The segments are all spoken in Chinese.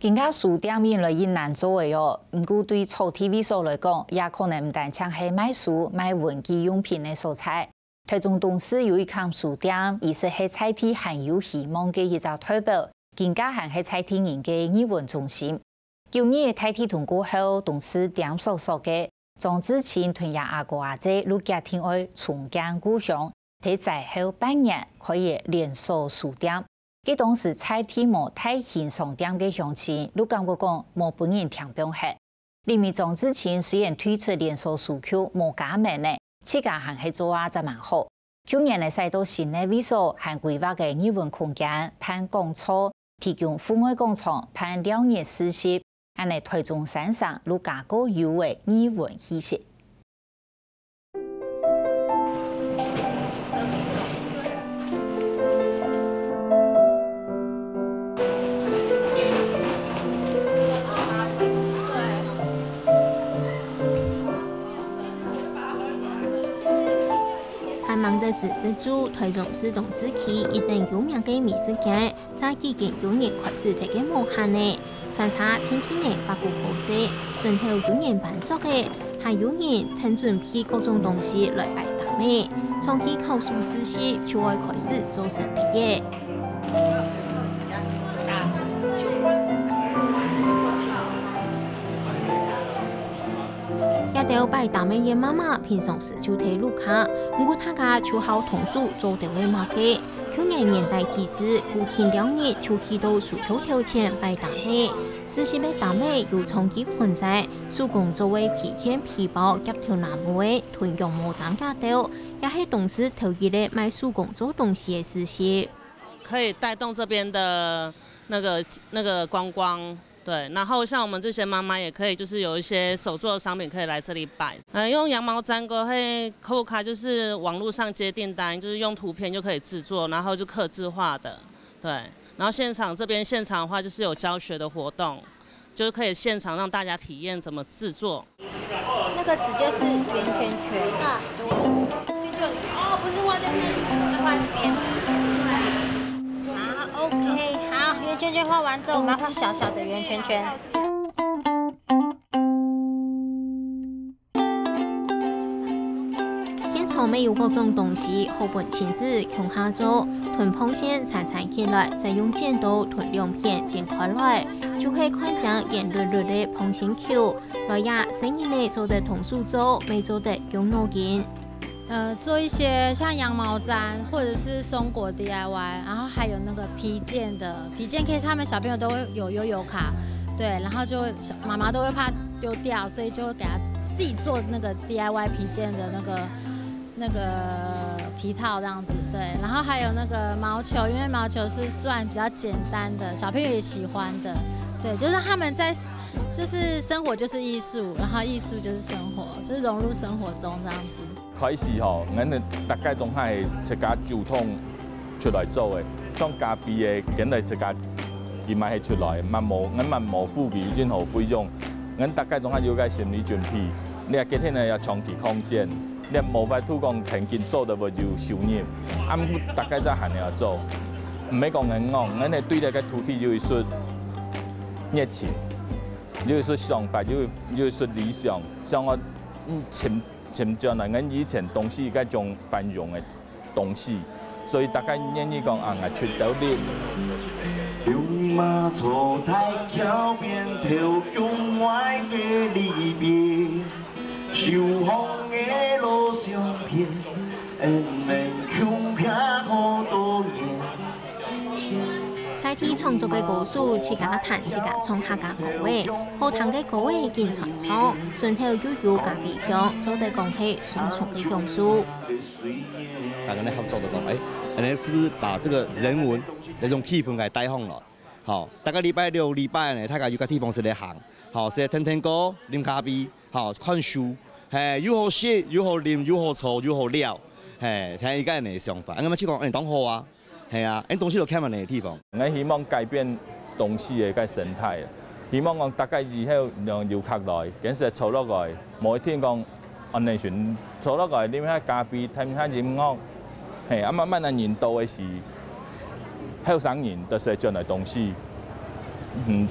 更加书店面来因难做的哦，不过对草 TV 所来讲，也可能唔单像係买书、买文具用品的所在。台中董事有一間書店，亦是喺菜地很有希望嘅一個代表，更加係喺菜地人嘅語文中心。舊年開地通過後，董事點所說嘅，莊子清同亞阿哥阿姐陸家庭愛重建故鄉，喺在後半年可以連鎖書店。佢當時菜地無太現商店嘅鄉親，陸感覺講無本人聽表係。裡面莊子清雖然推出連鎖書區無加盟呢。自家行係做啊，就蠻好。去年嚟使到新嘅會所，還規劃嘅語文空間，辦講座，提供戶外工廠，辦兩年實習，安尼台中山上陸家個有嘅語文氣息。忙的是主台中市董事區一等有名嘅美食街，在幾件有人開始睇嘅無限呢，穿插天天嘅八股好食，順後有人辦作嘅，還有人聽準備各種東西來擺檔嘅，從佢考書實習就會開始做生意嘅。要擺檔嘅媽媽平常時就睇路卡，不過大家就好同數做到嘅馬嘅。去年年底提示，固定2日就去到蘇州頭前擺檔嘅。實習嘅檔嘅有從基盆仔、手工做嘅皮件、皮包、夾條南木嘅囤用毛氈架到，也係董事頭一日賣手工做東西嘅實習，可以帶動這邊的那個觀光。对，然後像我們這些媽媽也可以，就是有一些手做的商品可以來這裡擺。用羊毛氈個會扣卡，就是網絡上接訂單，就是用圖片就可以製作，然後就客製化的。對，然後現場這邊現場的話，就是有教學的活動，就是可以現場讓大家體驗怎麼製作。那個紙就是圓圈圈啊，對，就哦，不是畫在那，畫這邊。好 ，OK， 好，圓圈圈畫完之後，我們要畫小小的圓圈圈。現場沒有各種東西，好本親自用下做，囤碰線鏟鏟起來，再用剪刀囤2片剪開來，就可以看將圓潤潤的碰線球。來呀，生意呢做得同數做，沒做得用腦筋。做一些像羊毛毡或者是松果 DIY， 然後還有那個皮件的皮件，可以他們小朋友都會有悠遊卡，對，然後就媽媽都會怕丟掉，所以就會給他自己做那個 DIY 皮件的那個皮套這樣子，對，然後還有那個毛球，因為毛球是算比較簡單的，小朋友也喜歡的，對，就是他們在就是生活就是藝術，然後藝術就是生活，就是融入生活中這樣子。開始吼，咱大概都係一家酒桶出來做嘅，像咖啡嘅，梗係一家伊買係出來，咱冇付比任何費用，咱大概都係有個心理準備。你係今天呢要長期空間，你冇法度講停建做就會有收入，啊，大概都係要做，唔係講硬講，咱係對呢個土地有一說熱情，有一說想法，有一說理想，像我前將來，咱以前東西嗰種繁榮嘅東西，所以大家願意講啊，出到啲。用馬槽台橋邊頭向外嘅離別，受風嘅路上片，能強拼好多年。菜地創作嘅故事，自家談自家創客家歌位，好聽嘅歌位見傳唱，順後又有家己鄉，做得講起宣傳嘅用書。大家咧合作就講，你是不是把這個人文那種氣氛給帶紅了？好，大家禮拜6、禮拜呢，大家有個地方是嚟行，好，是聽聽歌、飲咖啡，好，看書，係又好食，又好啉，又好坐，又好聊，係睇依家人嘅想法。咁啊，即講當好啊。係啊，啲東西都看埋你嘅地方。我希望改變東西嘅個生態，希望講大家以後讓遊客來，簡直坐落來，每天講安尼船坐落來，啉下咖啡，聽下音樂，係啊，慢慢啊年度嘅時，後生人就是將來東西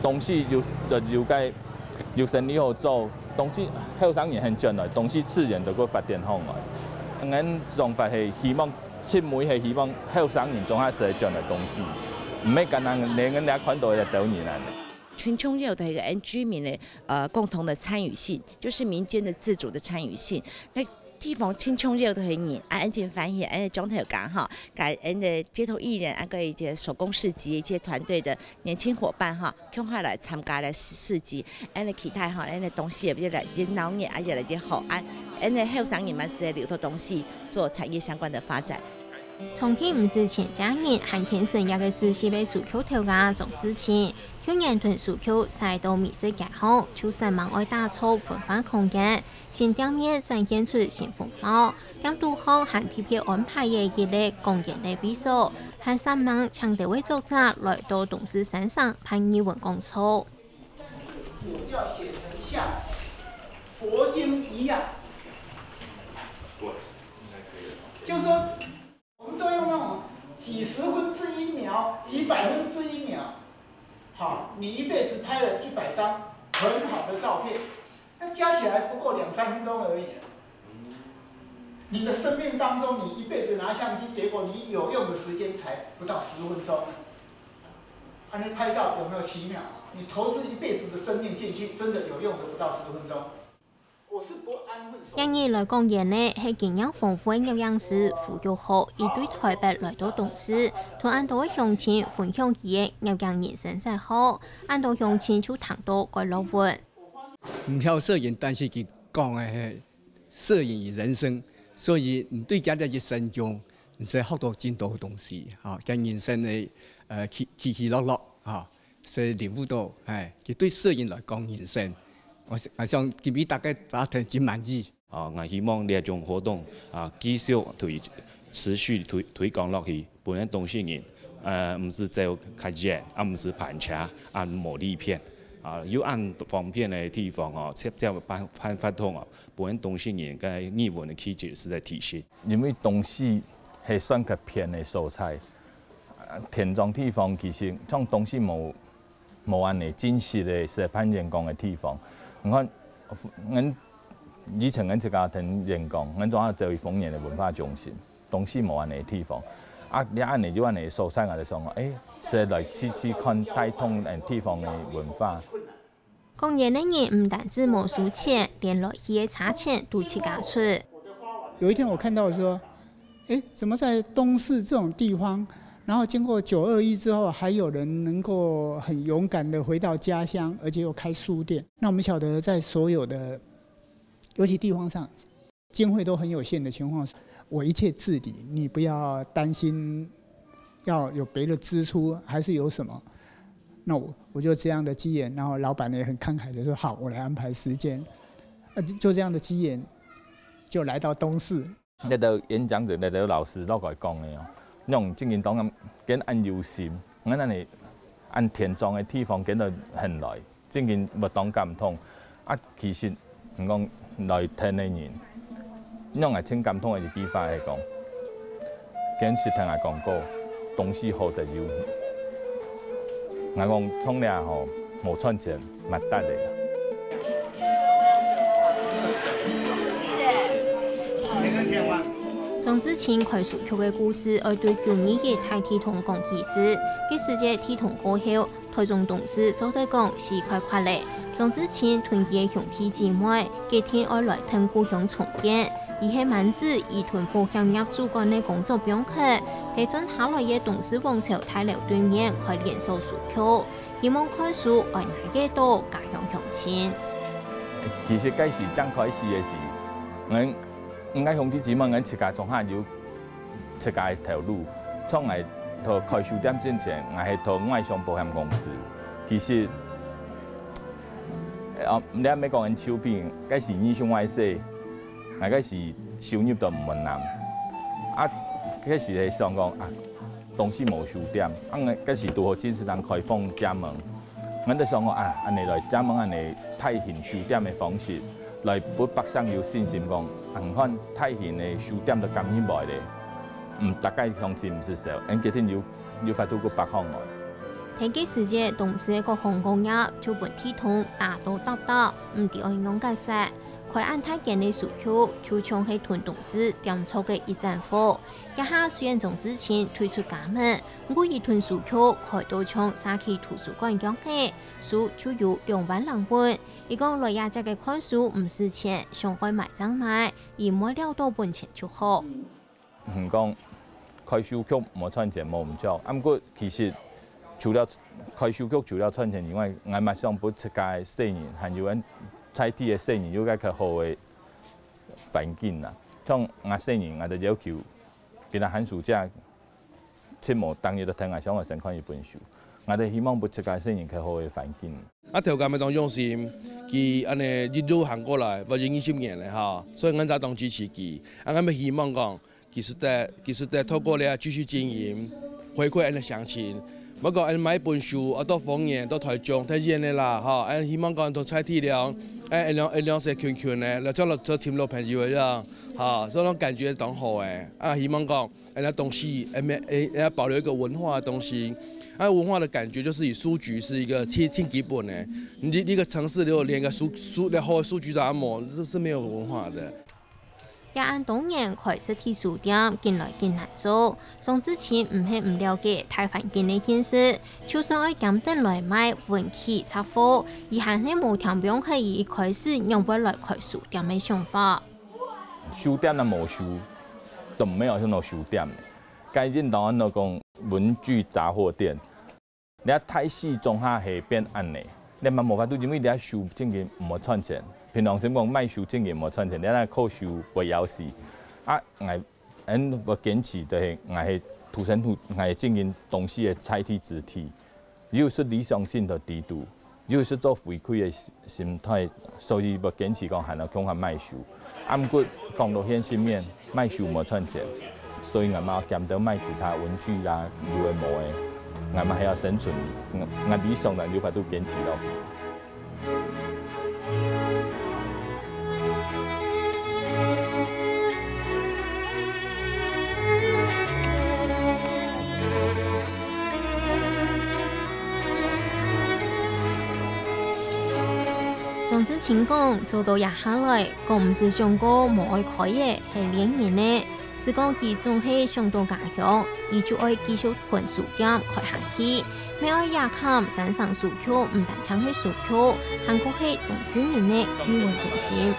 东西要该要生理好做，东西后生年很进来，东西自然就个发展好来。阮想法是希望七妹是希望后生年总还是进来东西，唔係簡單你阮倆看到嘅導演嚟。群众热的一个居民的共同的参与性，就是民间的自主的参与性。那地方群众热的很人，安静翻译，中头讲哈，改的街头艺人，个一些手工市集，一些团队的年轻伙伴哈，赶快来参加来市集，的其他哈，的东西也比较来热闹热，而且来些好安，的后生人们是在留头东西做产业相关的发展。从天唔是前家人，汉天生也个是西北苏口头家种之前，去年屯苏口赛道美食街后，就10万爱打造分化空间，新店面展现出新风貌。店都好汉特别安排嘅一类公园类比赛，汉3万抢地位作者来到东势山上拍语文讲座。我要写成像佛经一样，就是说。我们都用那种几十分之1秒、几百分之1秒，好，你一辈子拍了100张很好的照片，那加起来不过2、3分钟而已。你的生命当中，你一辈子拿相机，结果你有用的时间才不到10分钟。啊，你拍照有没有奇妙？你投资一辈子的生命进去，真的有用的不到10分钟。今日来讲演呢，係經驗豐富嘅樣式，傅玉豪亦對台北來到東市，同安島嘅鄉親分享佢嘅樣人生真好，安島鄉親就談到該樂活。唔曉攝影，但是佢講嘅係攝影與人生，所以唔對家嘅一生中，唔使學到真多東西嚇，跟人生嘅起起落落嚇，所以領悟到係，佢對攝影來講人生。我想今年大概達成真滿意。我希望呢一種活動繼續持續推廣落去，本人當事人唔是走較遠，唔是盤查，按模擬片要按方便嘅地方接辦法通本人當事人嘅語文嘅氣質是在提升。因為東西係算較偏嘅素材，田莊地方其實種東西冇安尼真實嘅石板人工嘅地方。你看，阮以前阮一家聽人講，阮總係做豐年嘅文化中心，東西無安尼地方。你安尼就安尼素材，我就想講，是來試看帶通地方嘅文化。公園的人唔單止冇輸錢，連來去嘅茶錢都起價出。有一天我看到說，怎麼在東市這種地方？然後經過921之後，還有人能夠很勇敢地回到家鄉，而且又開書店。那我們曉得，在所有的，尤其地方上，經費都很有限的情況下，我一切自理，你不要擔心要有別的支出，還是有什麼。那我就這樣的機緣，然後老闆也很慷慨地說：好，我來安排時間。就這樣的機緣，就來到東市。呢度演講就呢度老師攞嚟講嘅。用正言黨咁緊按優先，我哋按田莊嘅地方緊到很耐，正言活動咁唔通。其實唔講來聽嘅人，用係清咁通嘅地方嚟講，緊是聽係講過，東西好得要。我講從嚟吼冇賺錢，咪得嚟。總之前快速曲嘅故事，而對舊年嘅大體統講提示，嘅世界體統過後，台中董事做對講4塊塊嚟。總之前團結兄弟姊妹，幾天愛來聽故鄉重建，而係萬子以團保險業主管嘅工作表現，提進下來嘅董事王朝大樓對面開連鎖書曲，希望看書愛哪個到家鄉鄉親。其實嗰時剛開始嘅時，我兄弟姊妹，我自家從下要自家條路，從嚟到開書店之前，我係到外商保險公司。其實，你阿咪講緊超邊，嗰時意向外勢，我嗰時收入都唔穩難。嗰時係想講東市冇書店，我嗰時拄好真是能開放加盟，我就想講安尼來加盟安尼體現書店嘅方式。來俾百姓有信心講，唔看體現嘅書店都咁樣賣咧，大家鄉親唔接受，因幾天要發到個北方來。睇幾時節同時一個航空業就本體統大到搭搭，唔啲愛用解釋。佢按太見嘅訴求，就像係屯董事點錯嘅一盞火。一下雖然從之前推出加盟，我以屯訴求開到從沙溪圖書館講起，書就有2萬兩本。伊講來亞隻嘅看書唔使錢，想開買張買，而買了多本錢就好。唔講開書局冇賺錢冇唔少，不過其實除了開書局除了賺錢以外，我嘛想補出街細人，還有咱採鐵嘅細人有個較好嘅環境啦。像我細人，我就要求今日寒暑假節目當日都聽我想我先看一本書，我哋希望補出街細人較好嘅環境。條街咪當用心，佢安尼一路行過來，或者20年咧嚇，所以我哋當支持佢。我咪希望講，其實在透過咧繼續經營，回饋人哋鄉親。不過，買本書，到豐原、到台中、睇見嘅啦，嚇！希望講到採鐵了，兩隻圈圈咧，嚟將落做前路朋友啦，嚇！所以種感覺當好誒。希望講，那東西，要保留一個文化的東西。文化的感覺就是以書局是一個最基本的。你個城市如果連個連好書局都冇，這是沒有文化的。也按當年開實體書店進來更難做，從之前唔係唔了解大環境嘅件事，就算愛減等來買文器雜貨，而還係無聽講係一開始用不來開書店嘅想法。書店啊冇書，都沒有迄種書店。該認同那講文具雜貨店，你太細中下係變安尼，你嘛無法度，因為你書正經唔好賺錢。平常時講賣書正經冇賺錢，你那靠書為要死。啊，我堅持就係我係土生土，我係正經東西嘅採鐵子體，又是理想性的低度，又是做回饋嘅心態，所以我堅持講係要講下賣書。啊，毋過講到現實面，賣書冇賺錢，所以我嘛減到賣其他文具啦、有嘅冇嘅，我嘛係要生存，我理想嘅有法度堅持落去。總之情講做到日下來，講唔是上過無愛開嘅係2年呢，是講佢總係上到家鄉，伊就愛繼續盤書店開下去，咩愛夜間山上書局，唔但唱係書局，韓國係同4年嘅語文中心。